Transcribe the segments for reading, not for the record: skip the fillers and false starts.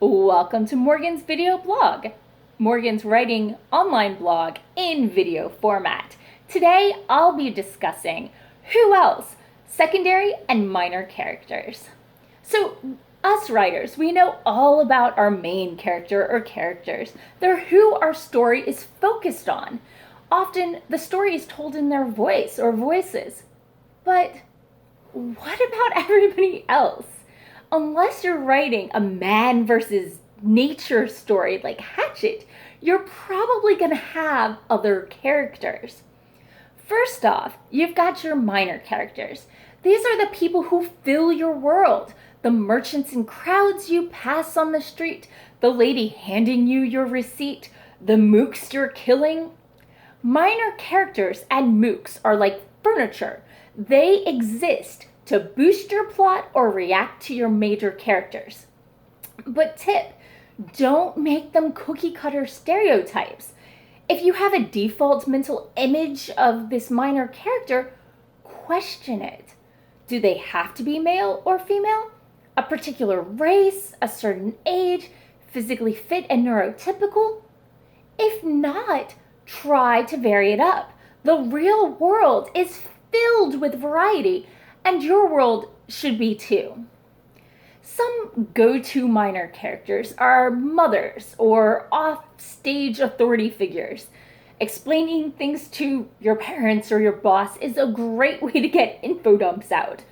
Welcome to Morgan's video blog, Morgan's writing online blog in video format. Today I'll be discussing who else, secondary and minor characters. So us writers, we know all about our main character or characters. They're who our story is focused on. Often the story is told in their voice or voices. But what about everybody else? Unless you're writing a man versus nature story like Hatchet, you're probably going to have other characters. First off, you've got your minor characters. These are the people who fill your world. The merchants and crowds you pass on the street, the lady handing you your receipt, the mooks you're killing. Minor characters and mooks are like furniture. They exist to boost your plot or react to your major characters. But tip, don't make them cookie cutter stereotypes. If you have a default mental image of this minor character, question it. Do they have to be male or female? A particular race, a certain age, physically fit and neurotypical? If not, try to vary it up. The real world is filled with variety, and your world should be too. Some go-to minor characters are mothers or off-stage authority figures. Explaining things to your parents or your boss is a great way to get info dumps out.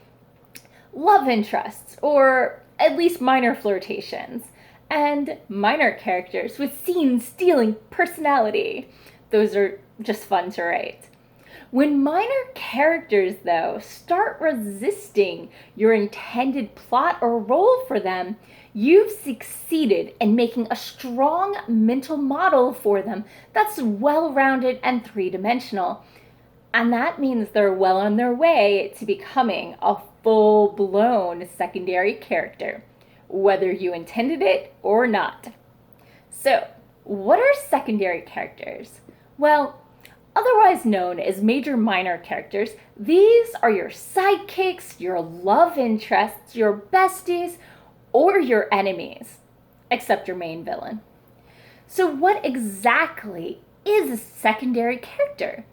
Love interests, or at least minor flirtations, and minor characters with scene-stealing personality. Those are just fun to write. When minor characters, though, start resisting your intended plot or role for them, you've succeeded in making a strong mental model for them that's well-rounded and three-dimensional. And that means they're well on their way to becoming a full-blown secondary character, whether you intended it or not. So, what are secondary characters? Well, otherwise known as major-minor characters, these are your sidekicks, your love interests, your besties, or your enemies, except your main villain. So what exactly is a secondary character?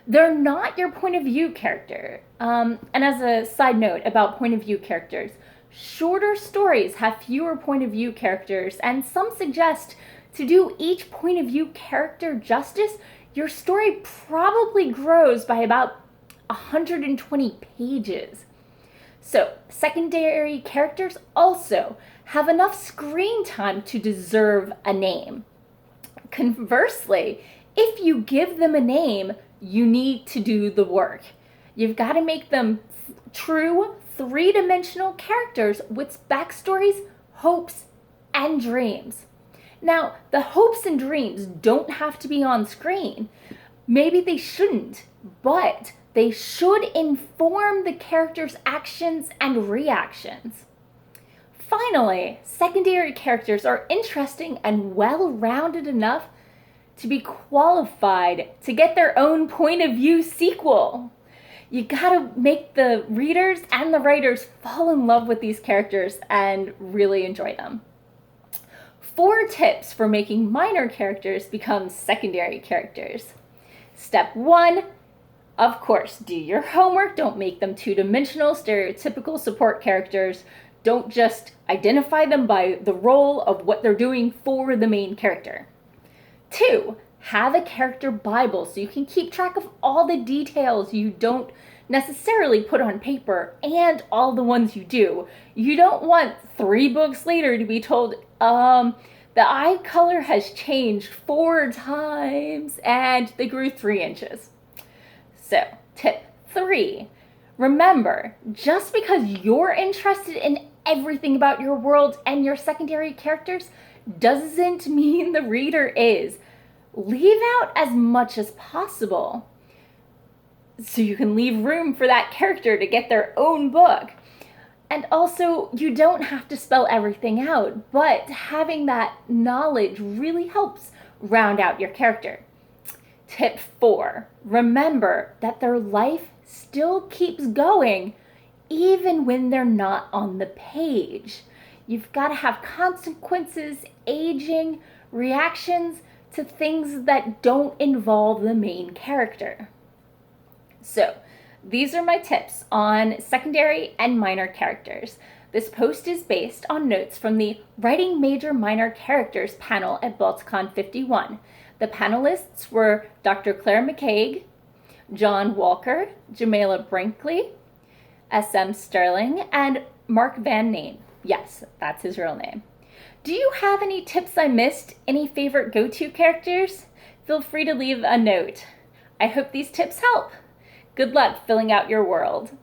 They're not your point of view character. And as a side note about point of view characters, shorter stories have fewer point of view characters, and some suggest to do each point of view character justice, your story probably grows by about 120 pages. So, secondary characters also have enough screen time to deserve a name. Conversely, if you give them a name, you need to do the work. You've got to make them true, three-dimensional characters with backstories, hopes, and dreams. Now, the hopes and dreams don't have to be on screen. Maybe they shouldn't, but they should inform the character's actions and reactions. Finally, secondary characters are interesting and well-rounded enough to be qualified to get their own point of view sequel. You gotta make the readers and the writers fall in love with these characters and really enjoy them. 4 tips for making minor characters become secondary characters. Step 1, of course, do your homework. Don't make them two-dimensional, stereotypical support characters. Don't just identify them by the role of what they're doing for the main character. 2, have a character Bible so you can keep track of all the details you don't necessarily put on paper and all the ones you do. You don't want 3 books later to be told, the eye color has changed 4 times and they grew 3 inches. So, tip 3, remember, just because you're interested in everything about your world and your secondary characters doesn't mean the reader is. Leave out as much as possible so you can leave room for that character to get their own book. And also, you don't have to spell everything out, but having that knowledge really helps round out your character. Tip 4, remember that their life still keeps going even when they're not on the page. You've got to have consequences, aging, reactions to things that don't involve the main character. So, these are my tips on secondary and minor characters. This post is based on notes from the Writing Major Minor Characters panel at Balticon 51. The panelists were Dr. Claire McCaig, John Walker, Jamila Brinkley, S.M. Sterling, and Mark Van Neen. Yes, that's his real name. Do you have any tips I missed? Any favorite go-to characters? Feel free to leave a note. I hope these tips help. Good luck filling out your world.